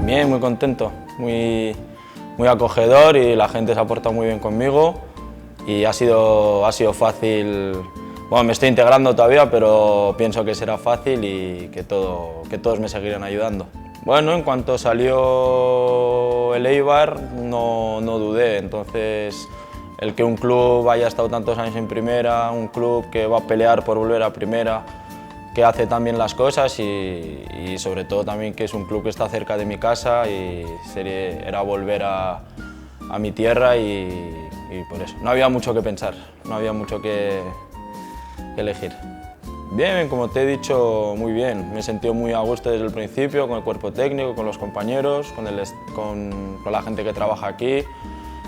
Bien, muy contento, muy acogedor y la gente se ha portado muy bien conmigo y ha sido fácil. Bueno, me estoy integrando todavía, pero pienso que será fácil y que todos me seguirán ayudando. Bueno, en cuanto salió el Eibar no dudé, entonces el que un club haya estado tantos años en primera, un club que va a pelear por volver a primera, que hace también las cosas y sobre todo también que es un club que está cerca de mi casa y era volver a mi tierra y por eso. No había mucho que pensar, no había mucho que elegir. Bien, como te he dicho, muy bien. Me he sentido muy a gusto desde el principio con el cuerpo técnico, con los compañeros, con la gente que trabaja aquí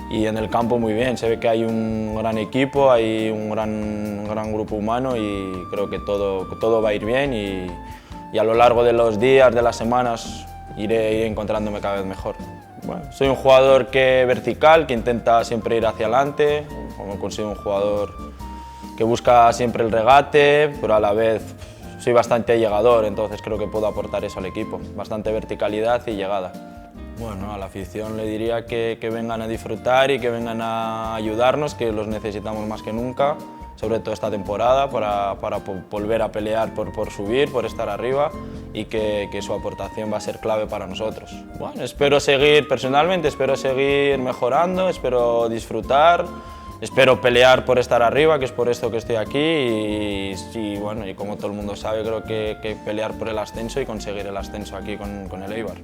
y en el campo muy bien. Se ve que hay un gran equipo, hay un gran grupo humano y creo que todo va a ir bien y a lo largo de los días, de las semanas, iré encontrándome cada vez mejor. Bueno, soy un jugador vertical, que intenta siempre ir hacia adelante, como consigo un jugador que busca siempre el regate, pero a la vez soy bastante llegador, entonces creo que puedo aportar eso al equipo, bastante verticalidad y llegada. Bueno, a la afición le diría que vengan a disfrutar y que vengan a ayudarnos, que los necesitamos más que nunca, sobre todo esta temporada, para volver a pelear por subir, por estar arriba y que su aportación va a ser clave para nosotros. Bueno, personalmente espero seguir mejorando, espero disfrutar, espero pelear por estar arriba, que es por esto que estoy aquí y como todo el mundo sabe, creo que pelear por el ascenso y conseguir el ascenso aquí con el Eibar.